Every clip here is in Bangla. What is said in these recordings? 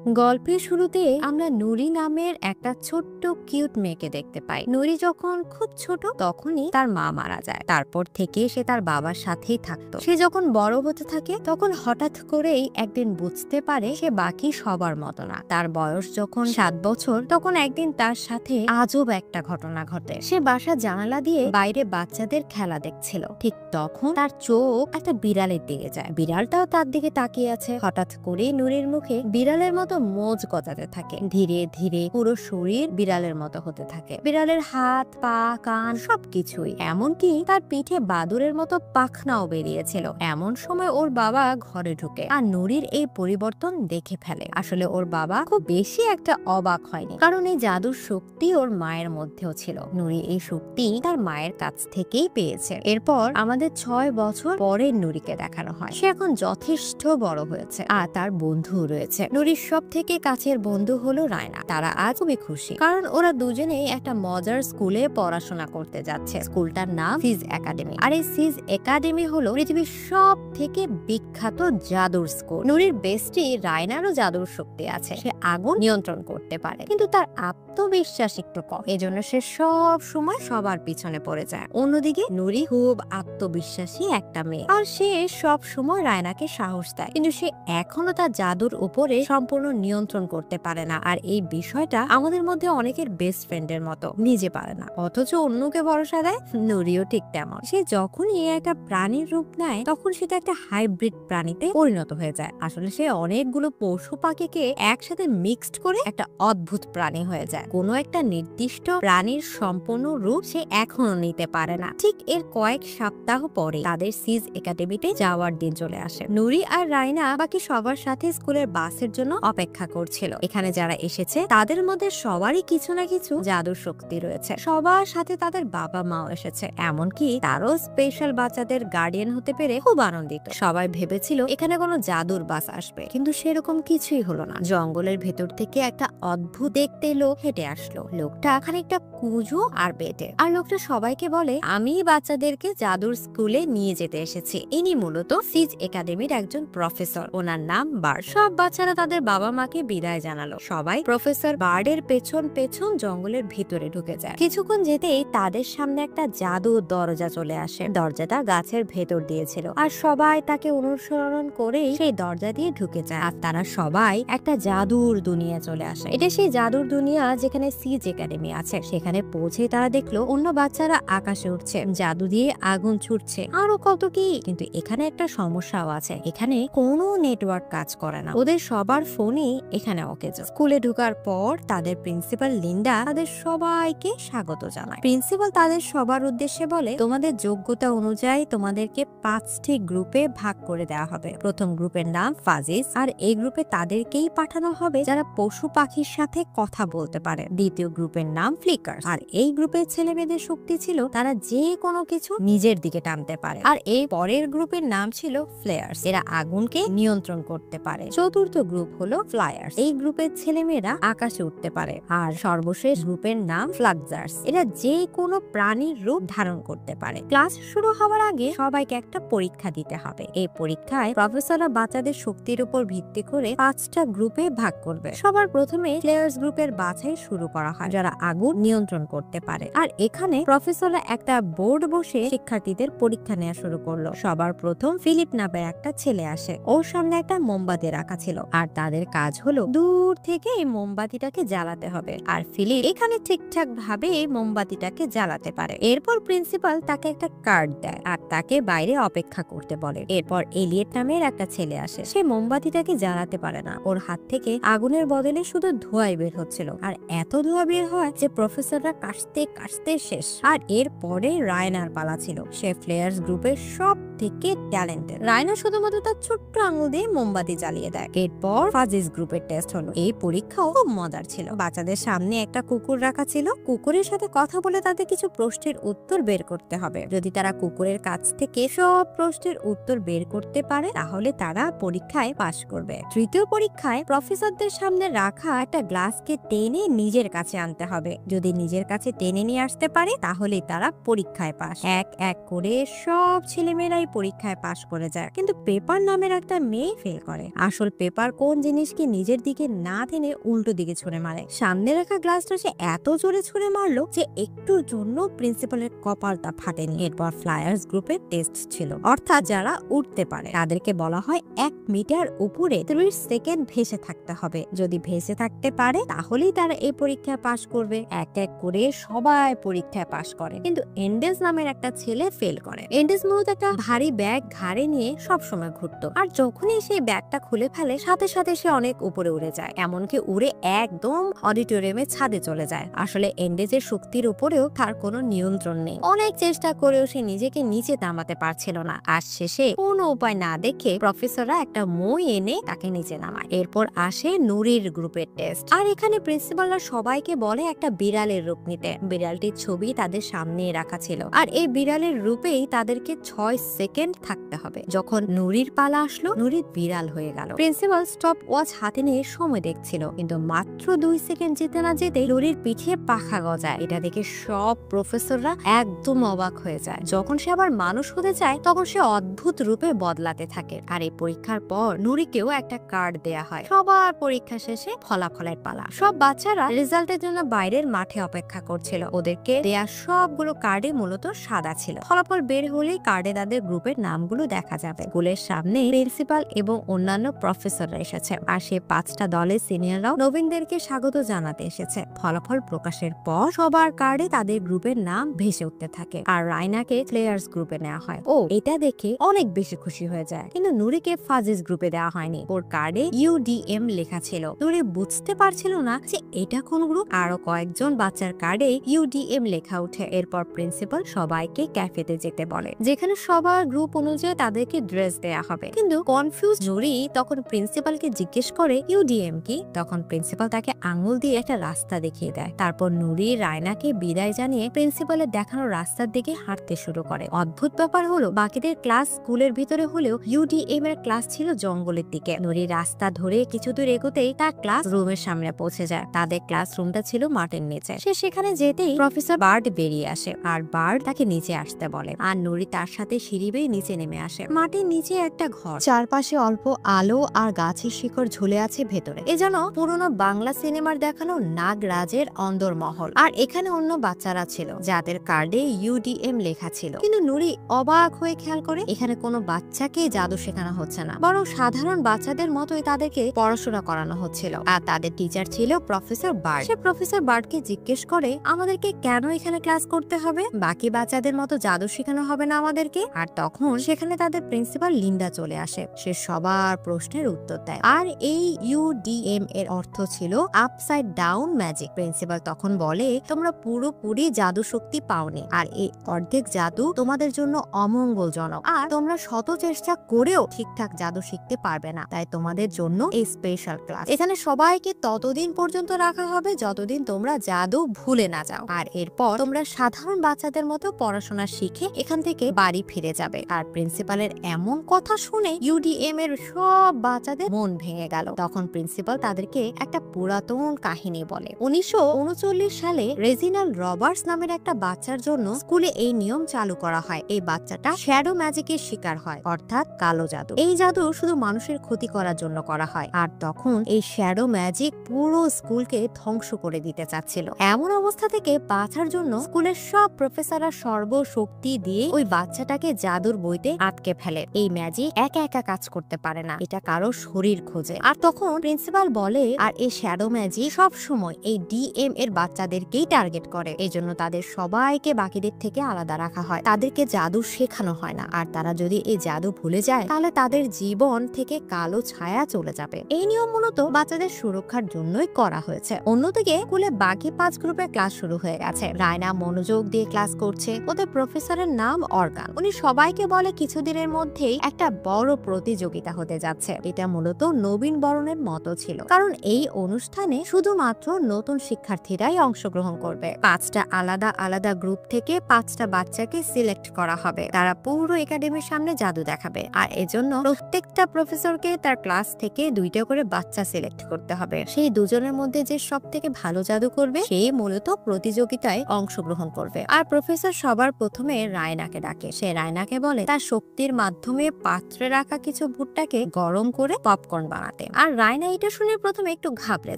গল্পের শুরুতে আমরা নুরি নামের একটা ছোট্ট কিউট মেয়েকে দেখতে পাই। নুরি যখন খুব ছোট তখনই তার মা মারা যায়। তারপর থেকে সে তার বাবার সাথেই থাকতো। সে যখন বড় হতে থাকে তখন হঠাৎ করেই একদিন বুঝতে পারে সে বাকি সবার মতো না। তার বয়স যখন 7 বছর তখন একদিন তার সাথে আজব একটা ঘটনা ঘটে। সে বাসার জানালা দিয়ে বাইরে বাচ্চাদের খেলা দেখছিল। ঠিক তখন তার চোখ একটা বিড়ালের দিকে যায়। বিড়ালটাও তার দিকে তাকিয়ে আছে। হঠাৎ করে নুরির মুখে বিড়ালের মতো মোজ গজাতে থাকে। ধীরে ধীরে পুরো শরীর বিড়ালের মতো হতে থাকে। বিড়ালের হাত, পা, কান সবকিছুই, এমনকি তার পিঠে বাদুরের মতো পাখনাও বেরিয়েছিল। এমন সময় ওর বাবা ঘরে ঢুকে আর নুরির এই পরিবর্তন দেখে ফেলে। আসলে ওর বাবা খুব বেশি একটা অবাক হয়নি, কারণ এই জাদুর শক্তি ওর মায়ের মধ্যেও ছিল। নুরি এই শক্তি তার মায়ের কাছ থেকেই পেয়েছে। এরপর আমাদের 6 বছর পরে নুরিকে দেখানো হয়। সে এখন যথেষ্ট বড় হয়েছে আর তার বন্ধু রয়েছে। নুরির সব থেকে কাছের বন্ধু হলো রায়না। তারা আজ খুবই খুশি, কারণ ওরা দুজনেই একটা মজার স্কুলে পড়াশোনা করতে যাচ্ছে। স্কুলটার নাম সিজ একাডেমি। আর এই সিজ একাডেমি হলো পৃথিবীর সব থেকে বিখ্যাত জাদুর স্কুল। নুরির বেস্টি রায়নারও জাদুর শক্তি আছে। সে আগুন নিয়ন্ত্রণ করতে পারে, কিন্তু তার আত্মবিশ্বাস একটু কম। এজন্য সে সব সময় সবার পিছনে পড়ে যায়। অন্যদিকে নুরি খুব আত্মবিশ্বাসী একটা মেয়ে, আর সে সব সময় রায়নাকে সাহস দেয়, কিন্তু সে এখনো তার জাদুর উপরে সম্পূর্ণ নিয়ন্ত্রণ করতে পারে না। আর এই বিষয়টা আমাদের মধ্যে অনেকের বেস্ট ফ্রেন্ডের মতো, নিজে পারে না অথচ অন্যকে ভরসা দেয়। নুরিও ঠিক তেমন। সে যখনই একটা প্রাণীর রূপ নেয় তখন সেটা একটা হাইব্রিড প্রাণীতে পরিণত হয়ে যায়। আসলে সে অনেকগুলো পশু পাখিকে একসাথে মিক্সড করে একটা অদ্ভুত প্রাণী হয়ে যায়। কোনো একটা নির্দিষ্ট প্রাণীর সম্পূর্ণ রূপ সে এখনো নিতে পারে না। ঠিক এর কয়েক সপ্তাহ পরে তাদের সিজ একাডেমিতে যাওয়ার দিন চলে আসে। নুরি আর রায়না বাকি সবার সাথে স্কুলের বাসের জন্য অপেক্ষা করছিল। এখানে যারা এসেছে তাদের মধ্যে সবারই কিছু না কিছু জাদুর শক্তি রয়েছে। সবার সাথে তাদের বাবা মাও এসেছে, এমনকি তারও স্পেশাল বাচ্চাদের গার্ডিয়ান হতে পেরে খুব আনন্দিত। সবাই ভেবেছিল এখানে কোনো জাদুর বাস আসবে, কিন্তু সেরকম কিছুই হলো না। জঙ্গলের ভেতর থেকে একটা অদ্ভুত দেখতে লোক হেঁটে আসলো। লোকটা খানিকটা কুঁজো আর বেটে, আর লোকটা সবাইকে বলে, আমি বাচ্চাদেরকে জাদুর স্কুলে নিয়ে যেতে এসেছি। ইনি মূলত সিজ একাডেমির একজন প্রফেসর। ওনার নাম বার্ড। সব বাচ্চারা তাদের বাবা মাকে বিদায় জানালো। সবাই প্রফেসর বার্ডের পেছন পেছন জঙ্গলের ভিতরে ঢুকে যায়। কিছুক্ষণ যেতেই তাদের সামনে একটা জাদুর দরজা চলে আসে। দরজাটা গাছের ভেতর দিয়েছিল, আর সবাই তাকে অনুসরণ করে সেই দরজা দিয়ে ঢুকে যায়। আর তারা সবাই একটা জাদুর দুনিয়া চলে আসে। এটা সেই জাদুর দুনিয়া যেখানে সিজ একাডেমি আছে। সেখানে পৌঁছে তারা দেখলো অন্য বাচ্চারা আকাশে উঠছে, জাদু দিয়ে আগুন ছুটছে, আরো কত কি। কিন্তু এখানে একটা সমস্যাও আছে। এখানে কোনো নেটওয়ার্ক কাজ করে না। ওদের সবার ফোনই এখানে অকেজ। স্কুলে ঢোকার পর তাদের প্রিন্সিপাল লিন্ডা তাদের সবাইকে স্বাগত জানায়। প্রিন্সিপাল তাদের সবার উদ্দেশ্যে বলে, তোমাদের যোগ্যতা অনুযায়ী তোমাদেরকে 5টি গ্রুপে ভাগ করে দেওয়া হবে। প্রথম গ্রুপের নাম ফাজিস, আর এই গ্রুপে তাদেরকেই পাঠানো হবে যারা পশু পাখির সাথে কথা বলতে পারে। দ্বিতীয় গ্রুপের নাম ফ্লিকার্স, আর এই গ্রুপের ছেলে মেয়েদের শক্তি ছিল তারা যে কোনো কিছু নিজের দিকে টানতে পারে। আর এই পরের গ্রুপের নাম ছিল ফ্লেয়ার্স, এরা আগুনকে নিয়ন্ত্রণ করতে পারে। চতুর্থ গ্রুপ হলো ফ্লায়ার্স, এই গ্রুপের ছেলে মেয়েরা আকাশে উঠতে পারে। আর সর্বশেষ গ্রুপের নাম ফ্লাগজার্স, এরা যে কোনো প্রাণীর রূপ ধারণ করতে পারে। ক্লাস শুরু হওয়ার আগে সবাইকে একটা পরীক্ষা দিতে হবে। এই পরীক্ষায় প্রফেসররা বাচ্চাদের শক্তির উপর ভিত্তি করে 5টা গ্রুপে ভাগ করবে। সবার প্রথমে ফ্লেয়ার্স গ্রুপের বাছাই শুরু করা হয়, যারা আগুন নিয়ন্ত্রণ করতে পারে। আর এখানে প্রফেসররা একটা বোর্ড বসে শিক্ষার্থীদের পরীক্ষা নেওয়া শুরু করলো। সবার প্রথম ফিলিপ নামের একটা ছেলে আসে। ওর সামনে একটা মোমবাতি রাখা ছিল, আর তাদের কাজ হলো দূর থেকে এই মোমবাতিটাকে জ্বালাতে হবে। আর ফিলিপ এখানে ঠিকঠাক ভাবে এই মোমবাতিটাকে জ্বালাতে পারে। এরপর প্রিন্সিপাল তাকে একটা কার্ড দেয় আর তাকে বাইরে অপেক্ষা করতে বলে। এরপর এলিয়েট নামের একটা ছেলে আসে। সে মোমবাতিটাকে জ্বালাতে পারে না। ওর হাত থেকে আগুনের বদলে শুধু ধোঁয়াই বের হচ্ছিল, আর এত ধোঁয়া বের হয় যে প্রফেসররা কাশতে কাশতে শেষ। আর এরপরে রায়নার পালা ছিল। সে ফ্লেয়ার্স গ্রুপের সব থেকে ট্যালেন্টেড। রায়না শুধুমাত্র তার ছোট্ট আঙুল দিয়ে মোমবাতি জ্বালিয়ে দেয়। এরপর ফাজিস গ্রুপের টেস্ট হলো। এই পরীক্ষাও খুব মজার ছিল। বাচ্চাদের সামনে একটা কুকুর রাখা ছিল। কুকুরের সাথে কথা বলে তাদের কিছু প্রশ্নের উত্তর বের করতে হবে। যদি তারা কুকুরের কাছ থেকে সব প্রশ্নের উত্তর বের করতে পারে তাহলে তারা পরীক্ষায় পাশ করবে। তৃতীয় পরীক্ষায় প্রফেসরদের সামনে রাখা একটা গ্লাসকে টেনে নিজের কাছে আনতে হবে। যদি নিজের কাছে টেনে নিয়ে আসতে পারে তাহলে তারা পরীক্ষায় পাশ। এক এক করে সব ছেলেমেয়েরাই পরীক্ষায় পাশ করে যায়, কিন্তু পেপার নামের একটা মেয়ে ফেল করে। আসল পেপার কোন জিনিস জিনিসকে নিজের দিকে না টেনে উল্টো দিকে ছুঁড়ে মারে। সামনে রাখা গ্লাসটা সে এত জোরে ছুঁড়ে মারলো যে একটুর জন্য প্রিন্সিপালের কপালটা ফাটেনি। এরপর ফ্লায়ার্স গ্রুপের টেস্ট ছিল, অর্থাৎ যারা উঠতে পারে তাদেরকে বলা হয় 1 মিটার উপরে 30 সেকেন্ড ভেসে থাকতে হবে। যদি ভেসে থাকতে পারে তাহলেই তারা এই পরীক্ষায় পাশ করবে। এক এক করে সবাই পরীক্ষায় পাশ করে, কিন্তু এন্ডেস নামের একটা ছেলে ফেল করে। এন্ডেস মূলত একটা ভারী ব্যাগ ঘাড়ে নিয়ে সবসময় ঘুরতো, আর যখনই সেই ব্যাগটা খুলে ফেলে সাথে সাথে সে অনেক উপরে উড়ে যায়, এমনকি উড়ে একদম অডিটোরিয়ামের ছাদে চলে যায়। আসলে এন্ডেজের শক্তির উপরেও তার কোনো নিয়ন্ত্রণ নেই। অনেক চেষ্টা করেও সে নিজেকে নিচে নামাতে পারছিল না। আর শেষে কোনো উপায় না দেখে প্রফেসররা একটা মই এনে তাকে নিচে নামায়। এরপর আসে নুরির গ্রুপের টেস্ট, আর এখানে প্রিন্সিপালরা সবাইকে বলে একটা বিড়ালের রূপ নিতে। বিড়ালটির ছবি তাদের সামনে রাখা ছিল, আর এই বিড়ালের রূপেই তাদেরকে 6 সেকেন্ড থাকতে হবে। যখন নুরির পালা আসলো, নুরির বিড়াল হয়ে গেল। প্রিন্সিপাল স্টপ ওয়াচ হাতে নিয়ে সময় দেখছিল, কিন্তু মাত্র 2 সেকেন্ড যেতে না যেতে নুরির পিঠে পাখা গজায়। এটা দেখে সব প্রফেসররা একদম অবাক হয়ে যায়। যখন সে আবার মানুষ হতে চায় তখন সে অদ্ভুত রূপে বদলাতে থাকে। আর এই পরীক্ষার পর নুরিকেও একটা কার্ড দেয়া হয়। সবার পরীক্ষা শেষে ফলাফলের পালা। সব বাচ্চারা রেজাল্টের জন্য বাইরের মাঠে অপেক্ষা করছিল। ওদেরকে দেয়া সবগুলো কার্ডে মূলত সাদা ছিল। ফলাফল বের হলেই কার্ডে তাদের গ্রুপের নামগুলো দেখা যাবে। স্কুলের সামনে প্রিন্সিপাল এবং অন্যান্য প্রফেসররা এসেছে, আর সে 5টা দলের সিনিয়ররাও নবীনদেরকে স্বাগত জানাতে এসেছে। ফলাফল প্রকাশের পর সবার কার্ডে তাদের গ্রুপের নাম ভেসে উঠতে থাকে, আর রায়নাকে প্লেয়ার্স গ্রুপে নেওয়া হয়। ও এটা দেখে অনেক বেশি খুশি হয়ে যায়, কিন্তু নুরিকে ফাজিস গ্রুপে দেওয়া হয়নি। ওর কার্ডে UDM লেখা ছিল। নুরি বুঝতে পারছিল না যে এটা কোন গ্রুপ। আরো কয়েকজন বাচ্চার কার্ডে UDM লেখা উঠে। এরপর প্রিন্সিপাল সবাইকে ক্যাফেতে যেতে বলে, যেখানে সবার গ্রুপ অনুযায়ী তাদেরকে ড্রেস দেয়া হবে। কিন্তু কনফিউজ নুরি তখন প্রিন্সিপালকে জিজ্ঞেস করে UDM কি। তখন প্রিন্সিপাল তাকে আঙুল দিয়ে একটা রাস্তা দেখিয়ে দেয়। তারপর নুরি রায়নাকে বিদায় জানিয়ে প্রিন্সিপালের দেখানো রাস্তার দিকে হাঁটতে শুরু করে। অদ্ভুত ব্যাপার হলো বাকিদের ক্লাস স্কুলের ভিতরে হলেও UDM এর ক্লাস ছিল জঙ্গলের দিকে। নুরি রাস্তা ধরে কিছু দূর এগোতেই তার ক্লাস রুমের সামনে পৌঁছে যায়। তাদের ক্লাসরুমটা ছিল মাটির নিচে। সে সেখানে যেতেই প্রফেসর বার্ড বেরিয়ে আসে, আর বার্ড তাকে নিচে আসতে বলে, আর নুরি তার সাথে সিঁড়ি বেয়ে নিচে নেমে আসে। মাটির নিচে একটা ঘর, চারপাশে অল্প আলো আর গাছের শিকড় ঝুলে আছে ভেতরে। এ যেন পুরোনো বাংলা সিনেমার দেখানো নাগরাজের অন্দরমহল। আর এখানে অন্য বাচ্চারা ছিল যাদের কার্ডে UDM লেখা ছিল, কিন্তু নুরি অবাক হয়ে খেয়াল করে এখানে কোনো বাচ্চাকে জাদু শেখানো হচ্ছে না, বরং সাধারণ বাচ্চাদের মতোই তাদেরকে পড়াশোনা করানো হচ্ছিল। আর তাদের টিচার ছিল প্রফেসর বার্ড। সে প্রফেসর বার্ডকে জিজ্ঞেস করে আমাদেরকে কেন এখানে ক্লাস করতে হবে, বাকি বাচ্চাদের মতো জাদু শেখানো হবে না আমাদেরকে। আর তখন সেখানে তাদের প্রিন্সিপাল লিন্ডা চলে আসে। সে সবার প্রশ্নের উত্তর দেয়, আর এই UDM এর অর্থ ছিল আপসাইড ডাউন ম্যাজিক। প্রিন্সিপাল তখন বলে তোমরা পুরোপুরি জাদু শক্তি পাওনি, আর এই অর্ধেক জাদু তোমাদের জন্য অমঙ্গলজনক, আর তোমরা শত চেষ্টা করেও ঠিকঠাক জাদু শিখতে পারবে না। তাই তোমাদের জন্য এই স্পেশাল ক্লাস। এখানে সবাইকে ততদিন পর্যন্ত রাখা হবে যতদিন তোমরা জাদু ভুলে না যাও, আর এরপর তোমরা সাধারণ বাচ্চাদের মতো পড়াশোনা শিখে এখান থেকে বাড়ি ফিরে যাবে। আর প্রিন্সিপালের এমন কথা শুনে UDM এর সব বাচ্চাদের মন ভেঙে গেল। তখন প্রিন্সিপাল তাদেরকে একটা পুরাতন কাহিনী বলে। 1939 সালে রেজিনাল্ড রবার্টস নামের একটা বাচ্চার জন্য স্কুলে এই নিয়ম চালু করা হয়। এই বাচ্চাটা শ্যাডো ম্যাজিকের শিকার হয়, অর্থাৎ কালো জাদু। এই জাদু শুধু মানুষের ক্ষতি করার জন্য করা হয়, আর তখন এই শ্যাডো ম্যাজিক পুরো স্কুলকে ধ্বংস করে দিতে চাচ্ছিল। এমন অবস্থা থেকে বাঁচার জন্য স্কুলের সব প্রফেসররা সর্বশক্তি দিয়ে ওই বাচ্চাটাকে জাদুর বইতে আটকে ফেলে। এই ম্যাজিক একা একা কাজ করতে পারে না, এটা কারো শরীর খোঁজে। আর তখন প্রিন্সিপাল বলে আর এই শ্যাডো ম্যাজিক সব সময় এই DM এর বাচ্চাদেরকেই টার্গেট করে, এই জন্য তাদের সবাইকে বাকিদের থেকে আলাদা রাখা হয়। তাদেরকে জাদু শেখানো হয় না, আর তারা যদি এই জাদু ভুলে যায় তাহলে তাদের জীবন থেকে কালো ছায়া চলে যাবে। এই নিয়ম মূলত বাচ্চাদের সুরক্ষার জন্যই করা হয়েছে। অন্যদিকে স্কুলে বাকি 5 গ্রুপের ক্লাস শুরু হয়ে গেছে। রায়না মনোযোগ দিয়ে ক্লাস করছে। ওদের প্রফেসরের নাম অর্গান। উনি সবাইকে বলে কিছুদিনের মধ্যেই একটা বড় প্রতিযোগিতা হতে যাচ্ছে। এটা মূলত নবীন বরণের মতো ছিল, কারণ এই অনুষ্ঠানে শুধুমাত্র নতুন শিক্ষার্থীরাই অংশগ্রহণ করবে। 5টা আলাদা আলাদা গ্রুপ থেকে 5টা বাচ্চাকে সিলেক্ট করা হবে। তারা পুরো একাডেমির সামনে জাদু দেখাবে, আর এজন্য প্রত্যেকটা প্রফেসরকে তার ক্লাস থেকে 2টা করে বাচ্চা সিলেক্ট করতে হবে। সেই দুজনের মধ্যে যে সব থেকে ভালো জাদু করবে সেই মূলত প্রতিযোগিতায় অংশগ্রহণ করবে। আর প্রফেসর সবার প্রথমে রায়নাকে ডাকে। সে রায়নাকে বলে তার শক্তির মাধ্যমে পাত্রে রাখা কিছু ভুট্টাকে গরম করে পপকর্ন বানাতে। হাতে। আর রায়না এটা শুনে প্রথমে একটু ঘাবড়ে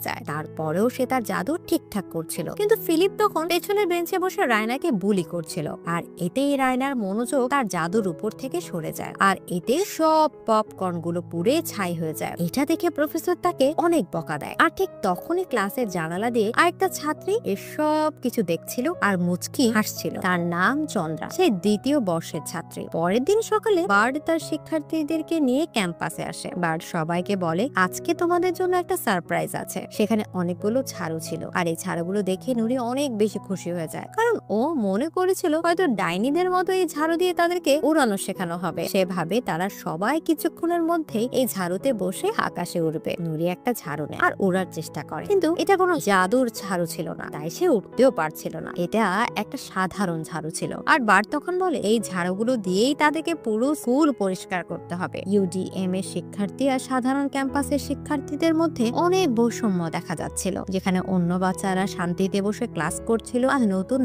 যায়, তারপরেও সে তার জাদু ঠিকঠাক করছিল। কিন্তু ফিলিপ তখন পেছনের বেঞ্চে বসে রায়নাকে বুলি করছিল, আর এতেই রায়নার মনোযোগ তার জাদুর উপর থেকে সরে যায়, আর এতে সব পপকর্ন গুলো পুড়ে ছাই হয়ে যায়। এটা দেখে প্রফেসর তাকে অনেক বকা দেয়। আর ঠিক তখনই ক্লাসের জানালা দিয়ে আরেকটা ছাত্রী এসব কিছু দেখছিল আর মুচকি হাসছিল। তার নাম চন্দ্রা, সে দ্বিতীয় বর্ষের ছাত্রী। পরের দিন সকালে বার্ড তার শিক্ষার্থীদেরকে নিয়ে ক্যাম্পাসে আসে। বার্ড সবাইকে বলে, আজকে তোমাদের জন্য একটা সারপ্রাইজ আছে। সেখানে অনেকগুলো ঝাড়ু ছিল, আর এই ঝাড়ুগুলো দেখে নুরি অনেক বেশি খুশি হয়ে যায়, কারণ ও মনে করেছিল হয়তো ডাইনিদের মতো এই ঝাড়ু দিয়ে তাদেরকে উড়ানো শেখানো হবে। সেভাবে তারা সবাই কিছুক্ষণের মধ্যেই এই ঝাড়ুতে বসে আকাশে উড়বে। নুরি একটা ঝাড়ু নেয় আর উড়ার চেষ্টা করে, কিন্তু এটা কোনো জাদুর ঝাড়ু ছিল না, তাই সে উঠতেও পারছিল না। এটা একটা সাধারণ ঝাড়ু ছিল। আর বার্ড তখন বলে, এই ঝাড়ুগুলো দিয়েই তাদেরকে পুরো স্কুল পরিষ্কার করতে হবে। ইউডিএম এর শিক্ষার্থী আর সাধারণ ক্যাম্পাসের শিক্ষার্থীদের মধ্যে অনেক বৈষম্য দেখা যাচ্ছিল, যেখানে অন্য বাচ্চারা শান্তিতে বসে ক্লাস করছিল আর নতুন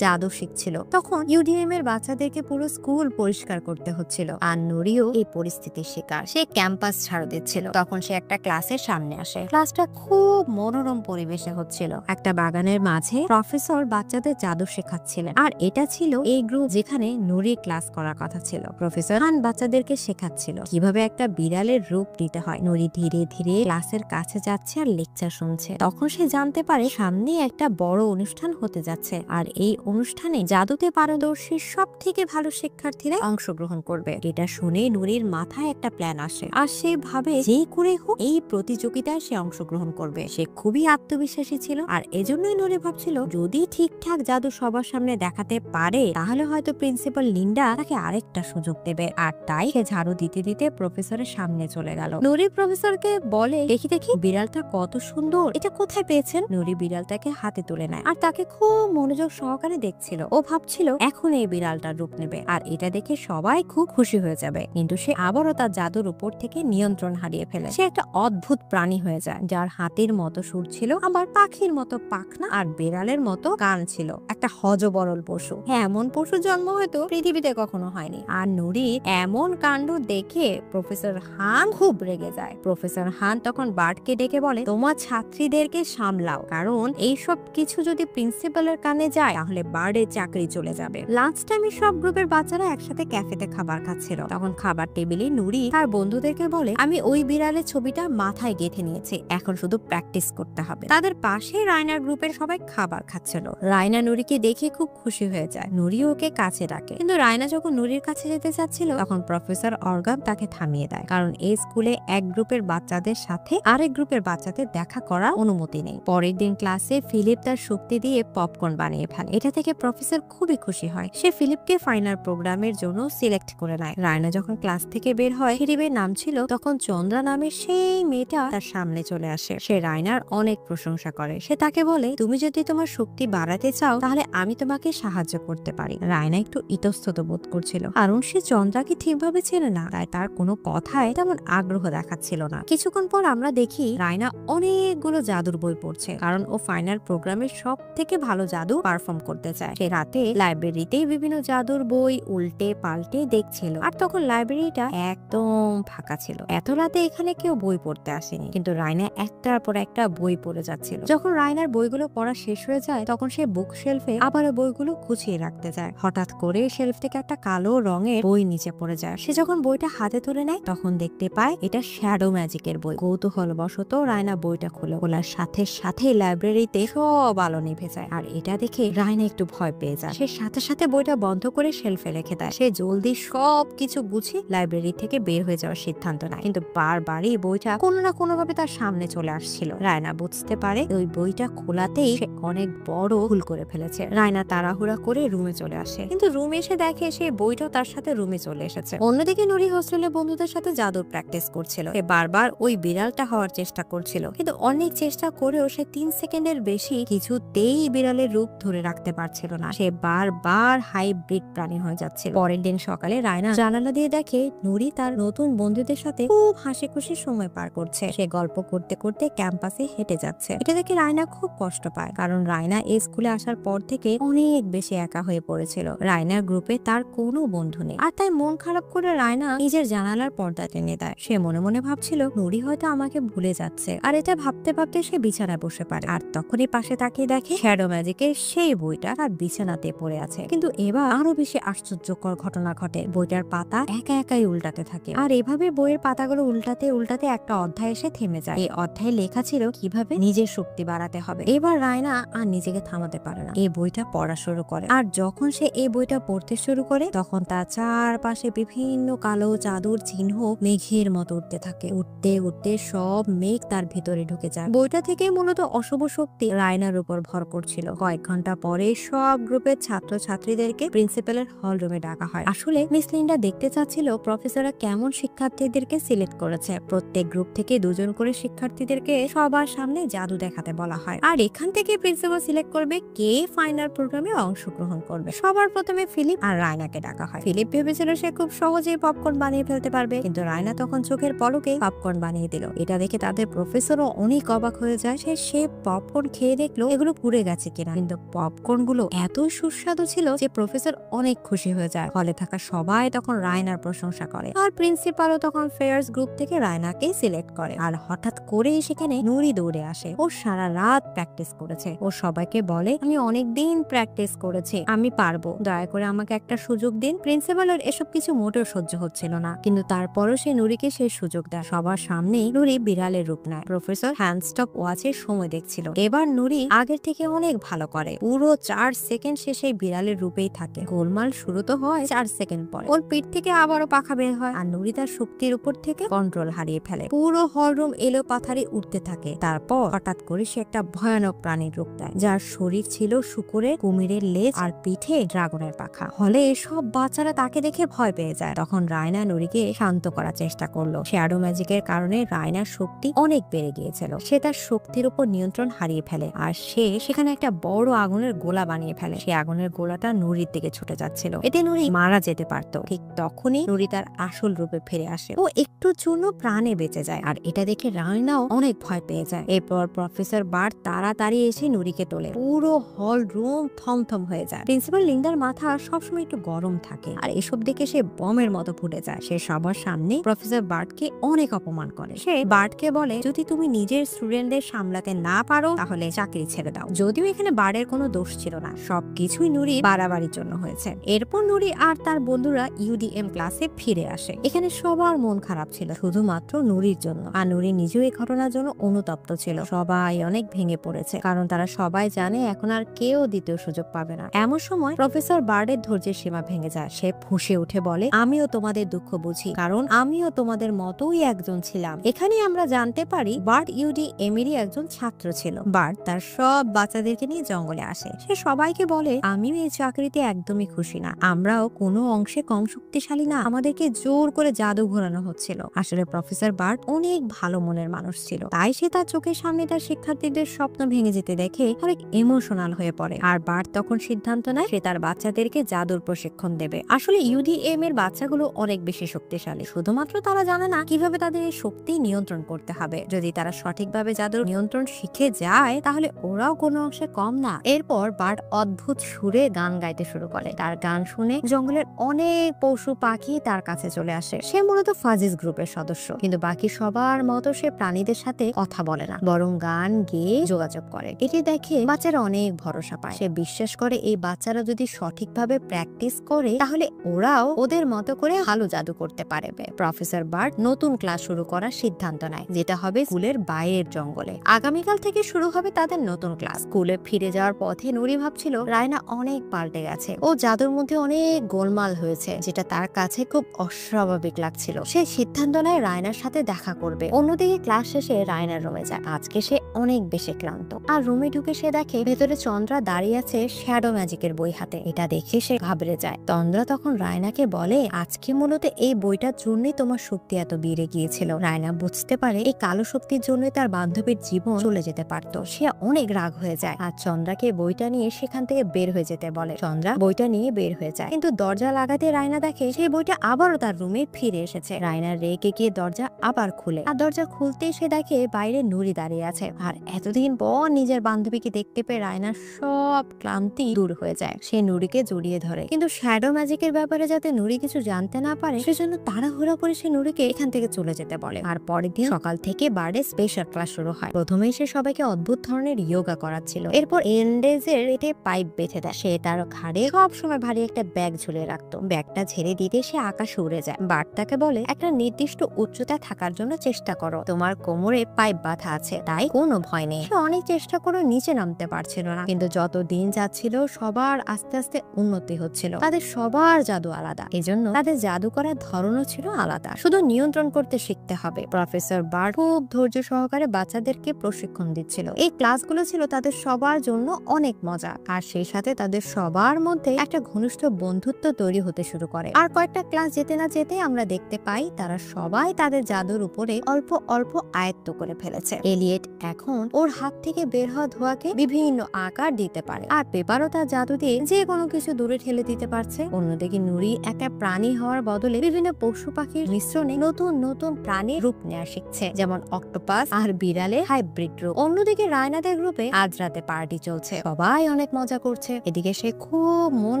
জাদু শিখছিল, তখন ইউডিএম এর বাচ্চাদেরকে পুরো স্কুল পরিষ্কার করতে হচ্ছিল। আর নুরিও এই পরিস্থিতির শিকার। সে ক্যাম্পাস ছাড় দিচ্ছিল, তখন সে একটা ক্লাসের সামনে আসে। ক্লাসটা খুব মনোরম পরিবেশে হচ্ছিল। একটা বাগানের মাঝে প্রফেসর বাচ্চাদের জাদু শেখাচ্ছিলেন, আর এটা ছিল এই গ্রুপ যেখানে নুরি ক্লাস করার কথা ছিল। প্রফেসর খান বাচ্চাদেরকে শেখাচ্ছিল কিভাবে একটা বিড়ালের রূপ নিতে হয়। নুরি ধীরে ধীরে ক্লাসের কাছে যাচ্ছে আর লেকচার শুনছে। তখন সে জানতে পারে সামনে একটা বড় অনুষ্ঠান হতে যাচ্ছে, আর এই অনুষ্ঠানে জাদুতে পারদর্শী সব থেকে ভালো শিক্ষার্থীরা অংশগ্রহণ করবে। এটা শুনে নুরির মাথায় একটা প্ল্যান আসে, আর সে ভাবে যে করে হোক এই প্রতিযোগিতায় সে অংশগ্রহণ করবে। সে খুবই আত্মবিশ্বাসী ছিল, আর এজন্যই নুরি ভাবছিল যদি ঠিকঠাক জাদু সবার সামনে দেখাতে পারে তাহলে হয়তো প্রিন্সিপাল লিন্ডা তাকে আরেকটা সুযোগ দেবে। আর তাই সে ঝাড়ু দিতে দিতে প্রফেসরের সামনে চলে গেল। নুরি প্রফেসরকে বলে, দেখি দেখি বিড়ালটা কত সুন্দর, এটা কোথায় পেয়েছেন? নুরি বিড়ালটাকে হাতে তুলে নেয় আর তাকে খুব মনোযোগ সহকারে দেখছিল। ও ভাবছিল এখন এই বিড়ালটার রূপ নেবে, আর এটা দেখে সবাই খুব খুশি হয়ে যাবে। কিন্তু সে আবারও তার জাদুর উপর থেকে নিয়ন্ত্রণ হারিয়ে ফেলে। সে একটা অদ্ভুত প্রাণী হয়ে যায়, যার হাতির মতো সুর ছিল, আবার পাখির মতো পাখনা আর বিড়ালের মতো কান ছিল। একটা হযবরল পশু। হ্যাঁ, এমন পশু জন্ম হয়তো পৃথিবীতে কখনো হয়নি। আর নুরির এমন কাণ্ড দেখে প্রফেসর হান খুব রেগে যায়। প্রফেসর হান তখন বার্ডকে ডেকে বলে, তোমার ছাত্রীদেরকে সামলাও, কারণ এইসব কিছু যদি প্রিন্সিপালের কানে যায় তাহলে বার্ডের চাকরি চলে যাবে। লাঞ্চ টাইমে সব গ্রুপের বাচ্চারা একসাথে ক্যাফেতে খাবার খাচ্ছিল। তখন খাবার টেবিলে নুরি তার বন্ধুদেরকে বলে, আমি ওই বিড়ালের ছবিটা মাথায় গেঁথে নিয়েছি, এখন শুধু প্র্যাকটিস করতে হবে। তাদের পাশে রায়নার গ্রুপের সবাই খাবার খাচ্ছিল। রায়না নুরিকে দেখে খুব খুশি হয়ে যায়। নুরি ওকে কাছে ডাকে, কিন্তু রায়না যখন নুরির কাছে যেতে চাচ্ছিল তখন প্রফেসর অর্গান তাকে থামিয়ে দেয়, কারণ এই স্কুলে এক গ্রুপের বাচ্চাদের সাথে আরেক গ্রুপের বাচ্চাদের দেখা করার অনুমতি নেই। পরের দিন ক্লাসে ফিলিপ তার শক্তি দিয়ে পপকর্ন বানিয়ে ফেলে। এটা থেকে প্রফেসর খুবই খুশি হয়। সে ফিলিপকে ফাইনাল প্রোগ্রামের জন্য সিলেক্ট করে নেয়। রায়না যখন ক্লাস থেকে বের হয়, ফিলিপের নাম ছিল, তখন চন্দ্রা নামের সেই মেয়েটা তার সামনে চলে আসে। সে রায়নার অনেক প্রশংসা করে। সে তাকে বলে, তুমি যদি তোমার শক্তি বাড়াতে চাও তাহলে আমি তোমাকে সাহায্য করতে পারি। রায়না একটু ইতস্তত বোধ করছিল, কারণ সে চন্দ্রাকে ঠিকভাবে চেনে না, তাই তার কোনো কথায় তেমন আগ্রহ দেখাচ্ছিল না। কিছুক্ষণ পর আমরা দেখি রায়না অনেকগুলো জাদুর বই পড়ছে, কারণ ও ফাইনাল প্রোগ্রামের সব থেকে ভালো জাদু পারফর্ম করতে চায়। সে রাতে লাইব্রেরিতে বিভিন্ন জাদুর বই উল্টে পাল্টে দেখছিল, আর তখন লাইব্রেরিটা একদম ফাঁকা ছিল। এত রাতে এখানে কেউ বই পড়তে আসেনি, কিন্তু রায়না একটার পর একটা বই পড়ে যাচ্ছিল। যখন রায়নার বইগুলো পড়া শেষ হয়ে যায় তখন সে বুক শেলফে আবারও বইগুলো গুছিয়ে রাখতে যায়। হঠাৎ করে শেলফ থেকে একটা কালো রঙের বই নিচে পড়ে যায়। সে যখন বইটা হাতে তুলে নেয় তখন দেখতে পায় এটা শ্যাডো ম্যাজিকের বই। কৌতূহল বশত রায়না বইটা খোলার সাথে সাথে লাইব্রেরিতে সব আলো নিভে যায়, আর এটা দেখে রায়না একটু ভয় পেয়ে যায়। সে সাথে সাথে বইটা বন্ধ করে শেলফে রেখে দেয়। সে জলদি সব কিছু গুছিয়ে লাইব্রেরি থেকে বের হয়ে যাওয়ার সিদ্ধান্ত নেয়, কিন্তু বারবারই বইটা কোনো না কোনো ভাবে তার সামনে চলে আসছিল। রায়না বুঝতে পারে ওই বইটা খোলাতেই সে অনেক বড় ভুল করে ফেলেছে। রায়না তাড়াহুড়া করে রুমে চলে আসে, কিন্তু রুমে এসে দেখে সে বইটা তার সাথে রুমে চলে এসেছে। অন্যদিকে নুরি হোস্টেলে বন্ধুদের সাথে জাদুর প্র্যাকটিস করছিল। সে বারবার ওই বিড়ালটা হওয়ার চেষ্টা করছিল, কিন্তু অনেক চেষ্টা করেও সে 3 সেকেন্ডের বেশি কিছুতেই বিড়ালের রূপ ধরে রাখতে পারছিল না। সে বারবার হাইব্রিড প্রাণী হয়ে যাচ্ছিল। পরের দিন সকালে রায়না জানালা দিয়ে দেখে নুরি তার নতুন বন্ধুদের সাথে খুব হাসি খুশি সময় পার করছে। সে গল্প করতে করতে ক্যাম্পাসে হেঁটে যাচ্ছে। এটা দেখে রায়না খুব কষ্ট পায়, কারণ রায়না এই স্কুলে আসার পর থেকে অনেক বেশি একা হয়ে পড়েছিল। রায়নার গ্রুপে তার কোনো বন্ধু নেই, আর তাই মন খারাপ করে রায়না নিজের জানালার পর্দা টেনে দেয়। সে মনে মনে ভাবছিল ভাবছিল নুরি হয়তো আমাকে ভুলে যাচ্ছে। আর এটা ভাবতে ভাবতে সে বিছানায় বসে পড়ে। আর তখনই পাশে তাকিয়ে দেখে শ্যাডো ম্যাজিকের সেই বইটা তার বিছানাতে পড়ে আছে। কিন্তু এবার আরো বেশি আশ্চর্যকর ঘটনা ঘটে। বইটার পাতা একা একাই উল্টাতে থাকে, আর এভাবে বইয়ের পাতাগুলো উল্টাতে উল্টাতে একটা অধ্যায় এসে থেমে যায়। এই অধ্যায়ে লেখা ছিল কিভাবে নিজের শক্তি বাড়াতে হবে। এবার রায়না আর নিজেকে থামাতে পারে না, এই বইটা পড়া শুরু করে। আর যখন সে এই বইটা পড়তে শুরু করে তখন তার চারপাশে বিভিন্ন কালো জাদুর চিহ্ন মেঘের মতো উঠতে থাকে। উঠতে উঠতে সব মেঘ তার ভিতরে ঢুকে যায়। বইটা থেকে মূলত অশুভ শক্তি রায়নার উপর ভর করছিল। কয়েক ঘন্টা পরে সব গ্রুপের ছাত্র ছাত্রীদেরকে প্রিন্সিপালের হল রুমে ডাকা হয়। আসলে মিস লিন্ডা দেখতে চাচ্ছিল প্রফেসররা কেমন শিক্ষার্থীদেরকে সিলেক্ট করেছে। প্রত্যেক গ্রুপ থেকে দুজন করে শিক্ষার্থীদেরকে সবার সামনে জাদু দেখাতে বলা হয়, আর এখান থেকে প্রিন্সিপাল সিলেক্ট করবে কে ফাইনাল প্রোগ্রামে অংশগ্রহণ করবে। সবার প্রথমে ফিলিপ আর রায়নাকে ডাকা হয়। ফিলিপ ভেবেছিল সে খুব সহজেই পপকর্ন বানিয়ে ফেলতে পারবে, কিন্তু রায়না তখন চোখের পলকে পপকর্ন বানিয়ে দিল। এটা দেখে তাদের প্রফেসরও অনেক অবাক হয়ে যায়। সে পপকর্ন খেয়ে দেখলো এগুলো পুড়ে গেছে কিনা, কিন্তু পপকর্ন গুলো এত সুস্বাদু ছিল যে প্রফেসর অনেক খুশি হয়ে যায়। হলে থাকা সবাই তখন রায়নার প্রশংসা করে, আর প্রিন্সিপালও তখন ফেয়ার্স গ্রুপ থেকে রায়নাকে সিলেক্ট করে। আর হঠাৎ করেই সেখানে নুরি দৌড়ে আসে। ও সারা রাত প্র্যাকটিস করেছে। ও সবাইকে বলে আমি অনেক দিন প্র্যাকটিস করেছি, আমি পারবো, দয়া করে আমাকে একটা সুযোগ দিন। প্রিন্সিপালের এসব কিছু মোটেও সহ্য হচ্ছিল না, কিন্তু তারপরও সে নুরিকে সেই সুযোগ দেয়। সবার সামনেই নুরি বিড়ালের রূপ নেয়। প্রফেসর হ্যান্ডস্টপ ওয়াচের সময় দেখছিল। এবার নুরি আগের থেকে অনেক ভালো করে। পুরো 4 সেকেন্ড সে সেই বিড়ালের রূপেই থাকে। গোলমাল শুরু তো হয় 4 সেকেন্ড পরে। ওর পিঠ থেকে আবারও পাখা বের হয়, আর নুরি তার শক্তির উপর থেকে কন্ট্রোল হারিয়ে ফেলে। পুরো হল রুম এলো পাথারে উঠতে থাকে। তারপর হঠাৎ করে সে একটা ভয়ানক প্রাণীর রূপ দেয়, যার শরীর ছিল শুকুরের, কুমিরের লেজ আর পিঠে ড্রাগনের পাখা। হলে সব বাচ্চারা তাকে দেখে ভয় পেয়ে যায়। তখন রায়না নুরিকে শান্ত করার চেষ্টা করলো। শ্যাডো ম্যাজিকের কারণে রায়নার শক্তি অনেক বেড়ে গিয়েছিল। সে তার শক্তির উপর নিয়ন্ত্রণ হারিয়ে ফেলে, আর সে সেখানে একটা বড় আগুনের গোলা বানিয়ে ফেলে। সেই আগুনের গোলাটা নুরির দিকে ছুটে যাচ্ছিল। এতে নুরি মারা যেতে পারত। ঠিক তখনই নুরি তার আসল রূপে ফিরে আসে। ও একটুর জন্য প্রাণে বেঁচে যায়, আর এটা দেখে রায়নাও অনেক ভয় পেয়ে যায়। এরপর প্রফেসর বার্ট তাড়াতাড়ি এসে নুরিকে তোলে। পুরো হল রুম থমথম হয়ে যায়। প্রিন্সিপাল লিন্ডার মাথা সবসময় একটু গরম থাকে, আর এসব দেখে সে বমের মতো ফুটে যায়। সে সবার সামনে প্রফেসর বার্টকে অনেক অপমান করে। সে বার্টকে বলে যদি তুমি নিজের স্টুডেন্টদের সামলাতে না পারো তাহলে চাকরি ছেড়ে দাও। যদিও এখানে বার্টের কোনো দোষ ছিল না, সবকিছুই নুরি বাড়াবাড়ির জন্য হয়েছে। এরপর নুরি আর তার বন্ধুরা ইউডিএম ক্লাসে ফিরে আসে। এখানে সবার মন খারাপ ছিল শুধুমাত্র নুরির জন্য, আর নুরি নিজেও এই ঘটনার জন্য অনুতপ্ত ছিল। সবাই অনেক ভেঙে পড়েছে, কারণ তারা সবাই জানে এখন আর কেউ দ্বিতীয় সুযোগ পাবে না। এমন সময় প্রফেসর বার্ডের ধৈর্যের সীমা ভেঙে যায়। সে ফুঁসে উঠে বলে আমিও তোমাদের দুঃখ বুঝি, কারণ আমিও তোমাদের মতোই একজন ছিলাম। এখানে আমরা জানতে পারি বার্ড ইউডিএমেরই একজন ছাত্র ছিল। বার্ড তার সব বাচ্চাদেরকে নিয়ে জঙ্গলে আসে। সে সবাইকে বলে আমিও এই চাকরিতে একদমই খুশি না, আমরাও কোনো অংশে কম শক্তিশালী না, আমাদেরকে জোর করে জাদু ঘোরানো হচ্ছিল। আসলে প্রফেসর বার্ড অনেক ভালো মনের মানুষ ছিল, তাই সে তার চোখের সামনে তার শিক্ষার্থীদের স্বপ্ন ভেঙে যেতে দেখে অনেক ইমোশনাল হয়ে পড়ে। আর বার্ড তখন সিদ্ধান্ত নেয় সে তার বাচ্চাদেরকে জাদুর প্রশিক্ষণ দেবে। আসলে ইউডিএম এর বাচ্চাগুলো অনেক বেশি শক্তিশালী, শুধুমাত্র তারা জানে না কিভাবে তাদের এই শক্তি নিয়ন্ত্রণ করতে হবে। যদি তারা সঠিকভাবে জাদুর নিয়ন্ত্রণ শিখে যায় তাহলে ওরাও কোনো অংশে কম না। এরপর বার্ড অদ্ভুত সুরে গান গাইতে শুরু করে। তার গান শুনে জঙ্গলের অনেক পশু পাখি তার কাছে চলে আসে। সে মূলত ফাজিস গ্রুপের সদস্য, কিন্তু বাকি সবার মতো সে প্রাণীদের সাথে কথা বলে না, বরং গান গেয়ে যোগাযোগ করে। এটি দেখে বাচ্চারা অনেক ভরসা পায়। সে বিশ্বাস করে এই বাচ্চারা যদি সঠিকভাবে প্র্যাকটিস করে তাহলে ওরাও ওদের মতো করে ভালো জাদু করতে পারবে। প্রফেসর বার্ড নতুন ক্লাস শুরু করার সিদ্ধান্ত নেয়, যেটা হবে স্কুলের বাইরের জঙ্গলে। আগামীকাল থেকে শুরু হবে তাদের নতুন ক্লাস। স্কুলে ফিরে যাওয়ার পথে নুরি ভাবছিল রায়না অনেক পাল্টে গেছে। ও জাদুর মধ্যে অনেক গোলমাল হয়েছে, যেটা তার কাছে খুব অস্বাভাবিক লাগছিল। সে সিদ্ধান্ত নেয় রায়নার সাথে দেখা করবে। অন্যদিকে ক্লাস শেষে রায়নার রুমে যায়। আজকে সে অনেক বেশি ক্লান্ত, আর রুমে ঢুকে সে দেখে ভেতরে চন্দ্রা দাঁড়িয়ে আছে শ্যাডো ম্যাজিকের বই হাতে। এটা দেখে সে ঘাবড়ে যায়। চন্দ্রা তখন রায়নাকে বলে আজকে মূলত এই বইটার জন্যই তোমার শক্তি এত বেড়ে গিয়েছিল। রায়না বুঝতে পারে এই কালো শক্তির জন্যই তার বান্ধবীর জীবন চলে যেতে পারত। সে অনেক রাগ হয়ে যায়, আর চন্দ্রাকে বইটা নিয়ে সেখান থেকে বের হয়ে যেতে বলে। চন্দ্রা বইটা নিয়ে বের হয়ে যায়, কিন্তু দরজা লাগাতে রায়না দেখে সেই বইটা আবারও তার রুমে ফিরে এসেছে। রায়না রেগে গিয়ে দরজা আবার খুলে, আর দরজা খুলতেই সে দেখে বাইরে নুরি দাঁড়িয়ে আছে। আর এতদিন পর নিজের বান্ধবীকে দেখতে পেয়ে রায়নার সব ক্লান্তি দূর হয়ে যায়। সে নুরিকে জড়িয়ে ধরে, কিন্তু শ্যাডো ম্যাজিকের ব্যাপারে যাতে নুরি কিছু জানতে না পারে সেজন্য তাড়াহুড়া করে সে নুরিকে এখান থেকে চলে যেতে যেতে বলে। আর পরের দিন সকাল থেকে বার্ডের স্পেশাল ক্লাস শুরু হয়। প্রথমেই সে সবাইকে অদ্ভুত ধরনের ইয়োগা করাচ্ছিল। এরপর এন্ডেজের পেটে পাইপ বেঁধে দেয়। সে তার ঘাড়ে সবসময় ভারী একটা ব্যাগ ঝুলিয়ে রাখতো। ব্যাগটা ছেড়ে দিতে সে আকাশে উড়ে যায়। বার্ড তাকে বলে, একটা নির্দিষ্ট উচ্চতায় থাকার জন্য চেষ্টা করো, তোমার কোমরে পাইপ বাঁধা আছে, তাই কোনো ভয় নেই। সে অনেক চেষ্টা করে নিচে নামতে পারছিল না, কিন্তু যত দিন যাচ্ছিল সবার আস্তে আস্তে উন্নতি হচ্ছিল। তাদের সবার জাদু আলাদা, এজন্য তাদের জাদু করার ধরনও ছিল আলাদা। শুধু নিয়ন্ত্রণ করতে শিখতে হবে। প্রফেসর বার্ড খুব ধৈর্য সহকারে বাচ্চাদেরকে প্রশিক্ষণ দিচ্ছিল। এই ক্লাসগুলো ছিল তাদের সবার জন্য অনেক মজা, আর সেই সাথে তাদের সবার মধ্যে একটা ঘনিষ্ঠ বন্ধুত্ব তৈরি হতে শুরু করে। আর কয়েকটা ক্লাস যেতে না যেতে আমরা দেখতে পাই তারা সবাই তাদের জাদুর উপরে অল্প অল্প আয়ত্ত করে ফেলেছে। এলিয়েট এখন ওর হাত থেকে বের হওয়া ধোঁয়াকে বিভিন্ন আকার দিতে পারে, আর পেপারও তার জাদু দিয়ে যে কোনো কিছু দূরে ঠেলে দিতে পারছে। অন্যদিকে নুরি একটা প্রাণী হওয়ার বদলে বিভিন্ন পশু পাখির মিশ্রণে নতুন নতুন প্রাণীর রূপ নেওয়া শিখছে, যেমন অক্টোপাস আর বিড়ালে হাইব্রিড রূপ। অন্যদিকে রায়নাদের গ্রুপে আজ রাতে পার্টি চলছে, সবাই অনেক মজা করছে। এদিকে সে খুব মন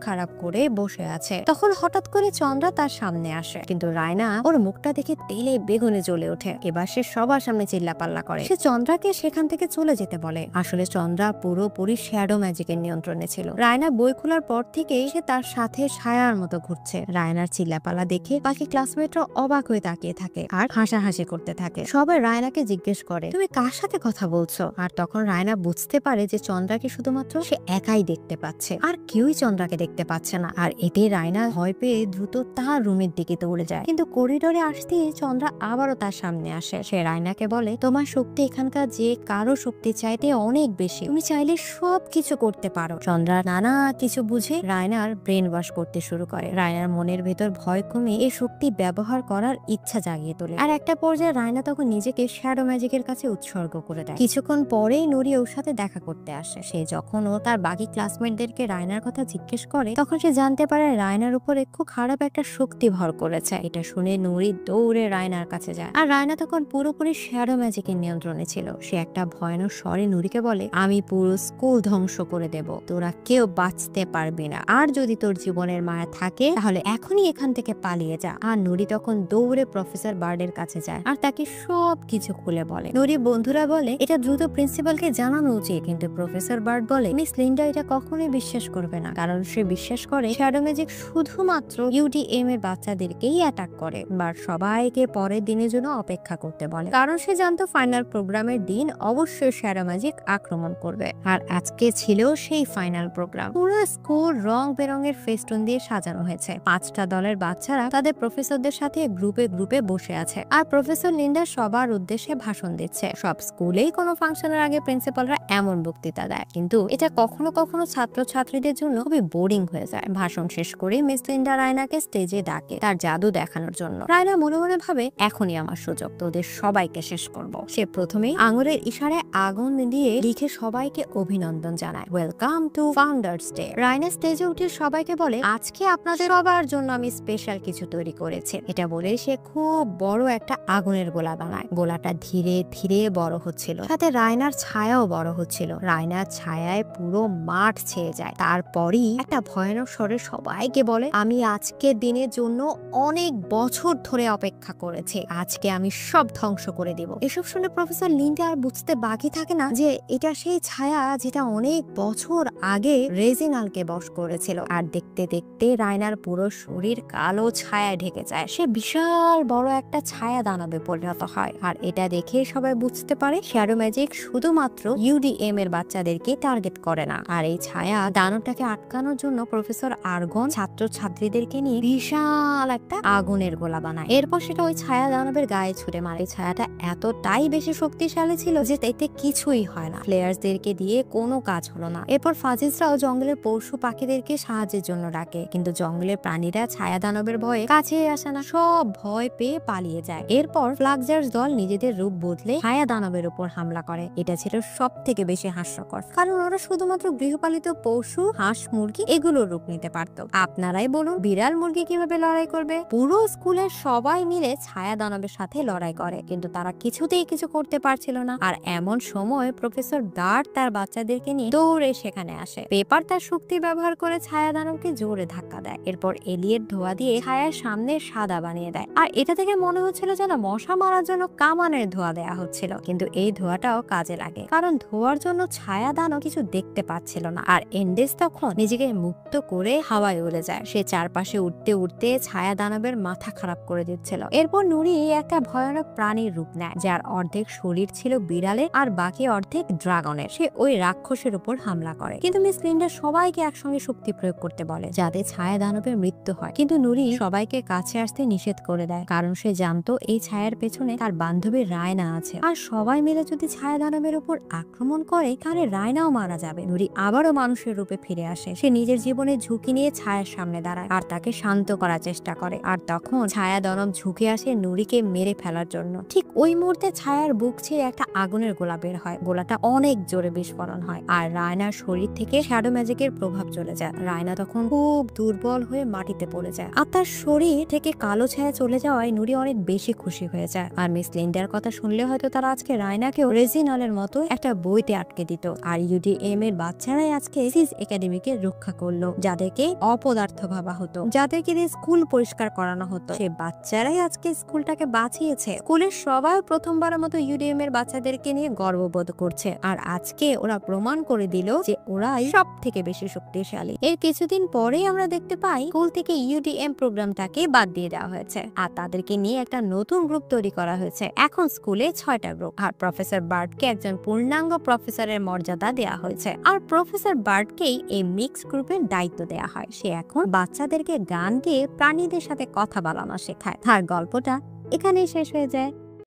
খারাপ করে বসে আছে। তখন হঠাৎ করে চন্দ্রা তার সামনে আসে, কিন্তু রায়না ওর মুখটা দেখে তেলে বেগুনে জ্বলে ওঠে। এবার সে সবার সামনে চিল্লাপাল্লা করে। সে চন্দ্রাকে সেখান থেকে চলে যেতে বলে। আসলে চন্দ্রা পুরোপুরি শ্যাডো ম্যাজিকের নিয়ন্ত্রণে ছিল। রায়না বই খোলার পর থেকেই সে তার সাথে ছায়ার মতো ঘুরছে। রায়নার চিল্লাপাল্লা দেখে বাকি ক্লাসমেটরা অবাক হয়ে তাকিয়ে থাকে আর হাসাহাসি করতে থাকে। সবাই রায়নাকে জিজ্ঞেস করে, তুমি কার সাথে কথা বলছো? আর তখন রায়না বুঝতে পারে যে চন্দ্রাকে শুধুমাত্র সে একাই দেখতে পাচ্ছে, আর কেউই চন্দ্রাকে দেখতে পাচ্ছে না। আর এতে রায়না ভয় পেয়ে দ্রুত তার রুমের দিকে দৌড়ে যায়, কিন্তু করিডোরে আসতে চন্দ্রা আবারও তার সামনে আসে। সে রায়নাকে বলে, তোমার শক্তি এখানকার যে কারো শক্তি চাইতে অনেক বেশি, তুমি চাইলে সব কিছু করতে পারো। চন্দ্রা নানা কিছু বুঝে রায়নার ব্রেন ওয়াশ করতে শুরু করে। রায়নার মনের ভেতর ভয় কমে এই শক্তি ব্যবহার করার ইচ্ছা জাগিয়ে তোলে। আর একটা পর্যায়ে রায়না তখন নিজেকে শ্যাডো ম্যাজিকের কাছে উৎসর্গ করে দেয়। কিছুক্ষণ পরেই নুরি ওর সাথে দেখা করতে আসে। সে যখন ও তার বাকি ক্লাসমেটদেরকে রায়নার কথা জিজ্ঞেস করে, তখন সে জানতে পারে রায়নার উপরে খুব খারাপ একটা শক্তি ভর করেছে। এটা শুনে নুরি দৌড়ে রায়নার কাছে যায়, আর রায়না তখন পুরোপুরি শ্যাডো ম্যাজিকের নিয়ন্ত্রণে ছিল। সে একটা ভয়ানক স্বরে নুরিকে বলে, আমি পুরো স্কুল ধ্বংস করে দেব, তোরা কেউ বাঁচতে পারবি না, আর যদি তোর জীবনের মায়া থাকে তাহলে এখনই এখান থেকে পালিয়ে যা। আর নুরি তখন দৌড়ে প্রফেসর বার্ডের কাছে যায় আর তাকে সব কিছু খুলে বলে। নুরি বন্ধুরা বলে, এটা দ্রুত প্রিন্সিপালকে জানানো উচিত, কিন্তু প্রফেসর বার্ড বলে, মিস লিন্ডা এটা কখনোই বিশ্বাস করবে না, কারণ সে বিশ্বাস করে শ্যাডো ম্যাজিক শুধুমাত্র ইউডিএম এর বাচ্চাদেরকেই অ্যাটাক করে। বাট সবাইকে পরের দিনের জন্য অপেক্ষা করতে বলে, কারণ সে জানতো ফাইনাল প্রোগ্রামের দিন অবশ্যই শ্যাডো ম্যাজিক আক্রমণ করবে। আর আজকে ছিল সেই ফাইনাল প্রোগ্রাম। পুরো স্কুল রং বেরঙের ফেস্টুন দিয়ে সাজানো হয়েছে। 5টা দলের বাচ্চারা তাদের প্রফেসরদের সাথে গ্রুপে গ্রুপে বসে আছে, আর প্রফেসর লিন্ডা সবার উদ্দেশ্যে ভাষণ দিচ্ছে। সব স্কুলেই কোনো ফাংশনের আগে প্রিন্সিপালরা এমন বক্তৃতা দেয়, কিন্তু এটা কখনো কখনো ছাত্রছাত্রীদের জন্য খুবই বোরিং হয়ে যায়। ভাষণ শেষ করে মিস লিন্ডা রায়নাকে স্টেজে ডাকে তার জাদু দেখানোর জন্য। রায়না মনে মনে ভাবে, এখনই আমার সুযোগ, তোদের সবাইকে শেষ করব। সে প্রথমেই আঙুলের ইশারায় আগুন দিয়ে লিখে সবাইকে অভিনন্দন জানায়, welcome to founders day. Raina স্টেজে উঠে সবাইকে বলে, আজকে আপনাদের সবার জন্য আমি স্পেশাল কিছু তৈরি করেছি। এটা বলে সে খুব বড় একটা আগুনের গোলা বানায়। গোলাটা ধীরে ধীরে বড় হচ্ছিল, সাথে রায়নার ছায়াও বড় হচ্ছিল। রায়নার ছায়ায় পুরো মাঠ ছেয়ে যায়। তারপরই একটা ভয়ানক স্বরে সবাইকে বলে, আমি আজকের দিনের জন্য অনেক বছর ধরে অপেক্ষা করেছি, আজকে আমি সব ধ্বংস করে দেব। এসব শুনে প্রফেসর লিন্ডা আর বুঝতে বাকি থাকে না যে এটা সেই ছায়া যেটা অনেক বছর আগে রেজিনালকে বশ করেছিল। আর দেখতে দেখতে রায়নার পুরো শরীর কালো ছায়া ঢেকে যায়। সে বিশাল বড় একটা ছায়া দানবে পরিণত হয়। আর এটা দেখে সবাই বুঝতে পারে শ্যাডো ম্যাজিক শুধুমাত্র ইউডিএম এর বাচ্চাদেরকে টার্গেট করে না। আর এই ছায়া দানবটাকে আটকানোর জন্য প্রফেসর আর্গন ছাত্রছাত্রীদেরকে নিয়ে বিশাল একটা আগুনের গোলা বানায়। এরপর সেটা ওই ছায়া দানবের গায়ে ছুড়ে মারে। ছায়াটা এতটাই বেশি শক্তিশালী ছিল যে এতে কিছুই হয় না। প্লেয়ার্সদেরকে দিয়ে কোনো কাজ হলো না। এরপর ফাজিলসরাও জঙ্গলের পশু পাখিদেরকে সাহায্যের জন্য ডাকে, কিন্তু জঙ্গলের প্রাণীরা ছায়া দানবের ভয়ে কাছে আসে না, সব ভয় পেয়ে পালিয়ে যায়। এরপর ফ্লাগজার্স দল নিজেদের রূপ বদলে ছায়া দানবের উপর হামলা করে। এটা ছিল সব থেকে বেশি হাস্যকর, কারণ ওরা শুধুমাত্র গৃহপালিত পশু, হাঁস, মুরগি এগুলোর রূপ নিতে পারত। আপনারাই বলুন, বিড়াল মুরগি কিভাবে লড়াই করবে? পুরো স্কুলের সবাই মিলে ছায়া দানবের সাথে লড়াই করে, কিন্তু তারা কিছুতেই কিছু করতে পারছিল না। আর এমন সময় প্রফেসর ডার্ট তার বাচ্চাদেরকে নিয়ে দৌড়ে সেখানে আসে। পেপার তার শক্তি ব্যবহার করে ছায়া দানবকে জোরে ধাক্কা দেয়। এরপর এলিয়েট ধোয়া দিয়ে ছায়ার সামনে সাদা বানিয়ে দেয়। আর এটা থেকে মনে হচ্ছে হচ্ছিল যেন মশা মারার জন্য কামানের ধোঁয়া দেয়া হচ্ছিল, কিন্তু এই ধোঁয়াটাও কাজে লাগে, কারণ ধোঁয়ার জন্য ছায়া দানব কিছু দেখতে পাচ্ছিল না। আর এন্ডেস তখন নিজেকে মুক্ত করে হাওয়ায় উড়ে যায়। সে চারপাশে উঠতে উঠতে ছায়া দানবের মাথা খারাপ করে দিচ্ছিল। এরপর নুরি একটা ভয়ানক প্রাণীর রূপ নেয়, যার অর্ধেক শরীর ছিল বিড়ালের আর বাকি অর্ধেক ড্রাগনের। সে ওই রাক্ষসের উপর হামলা করে, কিন্তু মিস লিন্ডা সবাইকে একসঙ্গে শক্তি প্রয়োগ করতে বলে যাতে ছায়া দানবের মৃত্যু হয়। কিন্তু নুরি সবাইকে কাছে আসতে নিষেধ করে দেয়, কারণ সে জানতো এই ছায়ার পেছনে তার বান্ধবী রায়না আছে, আর সবাই মিলে যদি ছায়া দানবের উপর আক্রমণ করে তাহলে রায়নাও মারা যাবে। নুরি আবারও মানুষের রূপে ফিরে আসে। সে নিজের জীবনের ঝুঁকি নিয়ে ছায়ার সামনে দাঁড়ায় আর তাকে শান্ত করার চেষ্টা করে। আর তখন ছায়া দানব ঝুঁকে আসে নুরিকে মেরে ফেলার জন্য। ঠিক ওই মুহূর্তে ছায়ার বুক ছিঁড়ে একটা আগুনের গোলা বের হয়। গোলাটা অনেক জোরে বিস্ফোরণ হয় আর রায়নার শরীর থেকে শ্যাডো ম্যাজিকের প্রভাব চলে যায়। রায়না তখন খুব দুর্বল হয়ে মাটিতে পড়ে যায়, আর তার শরীর থেকে কালো ছায়া চলে যাওয়ায় নুরি অনেক বেশি খুশি হয়ে যায়। আর মিস লিন্ডার কথা শুনলে হয়তো তারা আজকে রায়নাকেও রেজিনালের মতো একটা বইতে আটকে দিত। আর ইউডিএম এর বাচ্চারাই আজকে সিজ একাডেমিকে রক্ষা করলো, যাদেরকে অপদার্থ ভাবা হতো, যাদেরকে দিয়ে স্কুল পরিষ্কার করানো হতো, সে বাচ্চারাই আজকে স্কুলটাকে বাঁচিয়েছে। স্কুলের সবাই প্রথমবারের মতো ইউডিএম এর বাচ্চাদেরকে নিয়ে গর্ববোধ করছে, আর আজকে ওরা প্রমাণ করে দিল যে ওরাই সব থেকে বেশি শক্তিশালী। এর কিছুদিন পরেই আমরা দেখতে পাই স্কুল থেকে ইউডিএম প্রোগ্রামটাকে বাদ দিয়ে দেওয়া হয়েছে, আর তাদেরকে নিয়ে একটা নতুন গ্রুপ তৈরি করা হয়েছে। এখন স্কুলে 6টা গ্রুপ, আর প্রফেসর বার্টকে একজন পূর্ণাঙ্গ প্রফেসরের মর্যাদা দেওয়া হয়েছে। আর প্রফেসর বার্টকেই এই মিক্স গ্রুপের দায়িত্ব দেওয়া হয়। সে এখন বাচ্চাদেরকে গান দিয়ে প্রাণীদের সাথে কথা বলানো শেখায়। তার গল্পটা এখানেই শেষ হয়ে যায়।